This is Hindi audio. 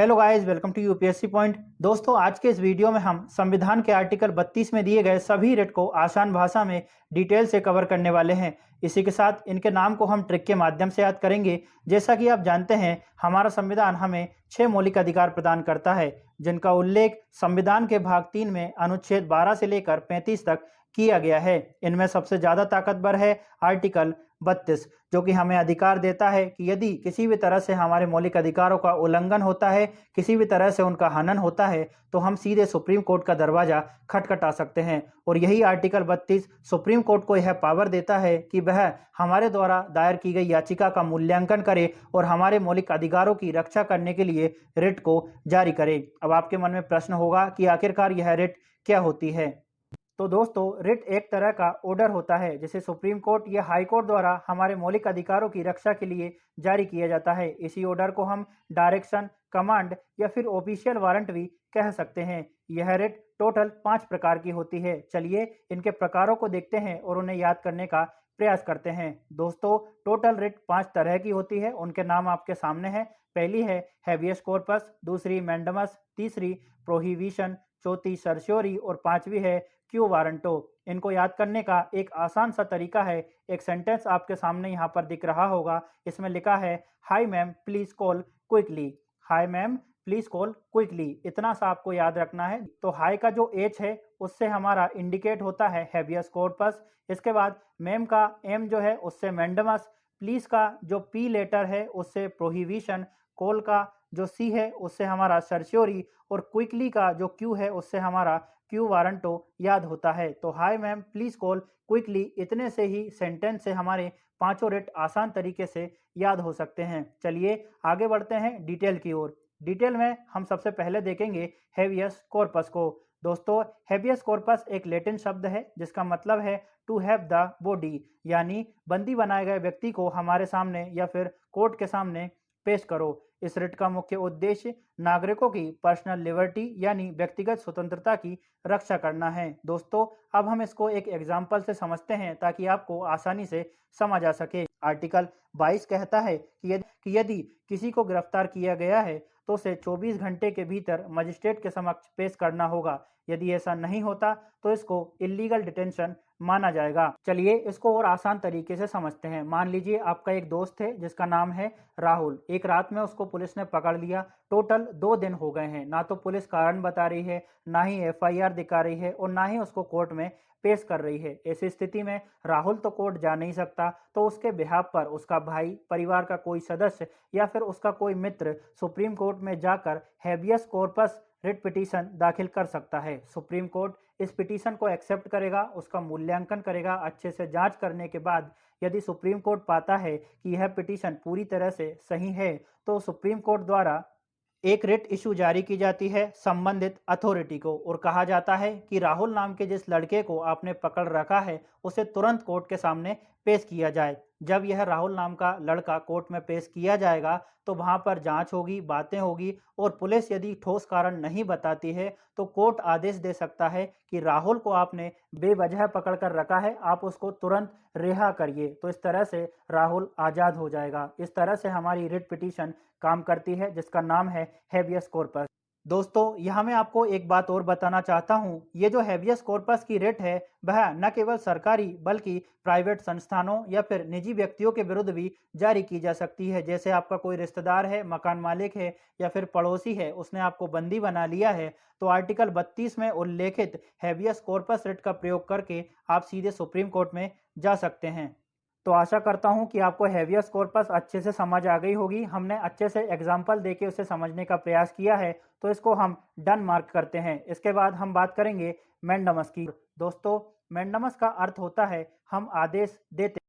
Hello guys, welcome to UPSC point. दोस्तों, आज के इस वीडियो में हम संविधान के आर्टिकल 32 में दिए गए सभी रिट को आसान भाषा में डिटेल से कवर करने वाले हैं। इसी के साथ इनके नाम को हम ट्रिक के माध्यम से याद करेंगे। जैसा कि आप जानते हैं, हमारा संविधान हमें 6 मौलिक अधिकार प्रदान करता है, जिनका उल्लेख संविधान के भाग 3 में अनुच्छेद 12 से लेकर 35 तक किया गया है। इनमें सबसे ज्यादा ताकतवर है आर्टिकल 32, जो कि हमें अधिकार देता है कि यदि किसी भी तरह से हमारे मौलिक अधिकारों का उल्लंघन होता है, किसी भी तरह से उनका हनन होता है, तो हम सीधे सुप्रीम कोर्ट का दरवाजा खटखटा सकते हैं। और यही आर्टिकल 32 सुप्रीम कोर्ट को यह पावर देता है कि वह हमारे द्वारा दायर की गई याचिका का मूल्यांकन करे और हमारे मौलिक अधिकारों की रक्षा करने के लिए रिट को जारी करे। अब आपके मन में प्रश्न होगा कि आखिरकार यह रिट क्या होती है। तो दोस्तों, रिट एक तरह का ऑर्डर होता है जिसे सुप्रीम कोर्ट या हाई कोर्ट द्वारा हमारे मौलिक अधिकारों की रक्षा के लिए जारी किया जाता है। इसी ऑर्डर को हम डायरेक्शन, कमांड या फिर ऑफिशियल वारंट भी कह सकते हैं। यह रिट टोटल 5 प्रकार की होती है। चलिए इनके प्रकारों को देखते हैं और उन्हें याद करने का प्रयास करते हैं। दोस्तों, टोटल रिट 5 तरह की होती है। उनके नाम आपके सामने हैं। पहली है हैबियस कॉर्पस, दूसरी मैंडेमस, तीसरी प्रोहिबिशन, चौथी सर्श्योरी और पांचवी है क्यू वारंटो। इनको याद करने का एक आसान सा तरीका है। एक सेंटेंस आपके सामने यहाँ पर दिख रहा होगा। इसमें लिखा है, hi ma'am please call quickly. Hi ma'am please call quickly, इतना सा आपको याद रखना है। तो हाई का जो एच है उससे हमारा इंडिकेट होता है हैबियस कॉर्पस। इसके बाद मैम का एम जो है उससे मैंडेमस, प्लीज का जो पी लेटर है उससे प्रोहिबिशन, कॉल का जो सी है उससे हमारा सर्श्योरी और क्विकली का जो क्यू है उससे हमारा क्यू वारंटो याद होता है। तो hi ma'am please call quickly, इतने से ही सेंटेंस से हमारे पांचों रिट आसान तरीके से याद हो सकते हैं। चलिए आगे बढ़ते हैं डिटेल की ओर। डिटेल में हम सबसे पहले देखेंगे हैबियस कॉर्पस को। दोस्तों, हैबियस कॉर्पस एक लैटिन शब्द है जिसका मतलब है टू हैव द बॉडी, यानी बंदी बनाए गए व्यक्ति को हमारे सामने या फिर कोर्ट के सामने पेश करो। इस रिट का मुख्य उद्देश्य नागरिकों की पर्सनल लिबर्टी यानी व्यक्तिगत स्वतंत्रता की रक्षा करना है। दोस्तों, अब हम इसको एक एग्जाम्पल से समझते हैं ताकि आपको आसानी से समझ आ सके। आर्टिकल 22 कहता है कि यदि किसी को गिरफ्तार किया गया है तो उसे 24 घंटे के भीतर मजिस्ट्रेट के समक्ष पेश करना होगा। यदि ऐसा नहीं होता तो इसको इलीगल डिटेंशन माना जाएगा। चलिए इसको और आसान तरीके से समझते हैं। मान लीजिए आपका एक दोस्त है जिसका नाम है राहुल। एक रात में उसको पुलिस ने पकड़ लिया। टोटल 2 दिन हो गए हैं, ना तो पुलिस कारण बता रही है, ना ही एफआईआर दिखा रही है और ना ही उसको कोर्ट में पेश कर रही है। ऐसी स्थिति में राहुल तो कोर्ट जा नहीं सकता, तो उसके बिहाफ पर उसका भाई, परिवार का कोई सदस्य या फिर उसका कोई मित्र सुप्रीम कोर्ट में जाकर हैबियस कॉर्पस रिट पिटीशन दाखिल कर सकता है। सुप्रीम कोर्ट इस पिटीशन को एक्सेप्ट करेगा, उसका मूल्यांकन करेगा। अच्छे से जांच करने के बाद यदि सुप्रीम कोर्ट पाता है कि यह पिटीशन पूरी तरह से सही है, तो सुप्रीम कोर्ट द्वारा एक रिट इशू जारी की जाती है संबंधित अथॉरिटी को और कहा जाता है कि राहुल नाम के जिस लड़के को आपने पकड़ रखा है उसे तुरंत कोर्ट के सामने पेश किया जाए। जब यह राहुल नाम का लड़का कोर्ट में पेश किया जाएगा तो वहां पर जांच होगी, बातें होगी और पुलिस यदि ठोस कारण नहीं बताती है तो कोर्ट आदेश दे सकता है कि राहुल को आपने बेवजह पकड़ कर रखा है, आप उसको तुरंत रिहा करिए। तो इस तरह से राहुल आजाद हो जाएगा। इस तरह से हमारी रिट पिटीशन काम करती है जिसका नाम है हैबियस कॉर्पस। दोस्तों, यहाँ मैं आपको एक बात और बताना चाहता हूँ। ये जो हैबियस कॉर्पस की रिट है वह न केवल सरकारी बल्कि प्राइवेट संस्थानों या फिर निजी व्यक्तियों के विरुद्ध भी जारी की जा सकती है। जैसे आपका कोई रिश्तेदार है, मकान मालिक है या फिर पड़ोसी है, उसने आपको बंदी बना लिया है, तो आर्टिकल 32 में उल्लेखित हैबियस कॉर्पस रिट का प्रयोग करके आप सीधे सुप्रीम कोर्ट में जा सकते हैं। तो आशा करता हूं कि आपको हैबियस कॉर्पस अच्छे से समझ आ गई होगी। हमने अच्छे से एग्जाम्पल देके उसे समझने का प्रयास किया है, तो इसको हम डन मार्क करते हैं। इसके बाद हम बात करेंगे मैंडेमस की। दोस्तों, मैंडेमस का अर्थ होता है हम आदेश देते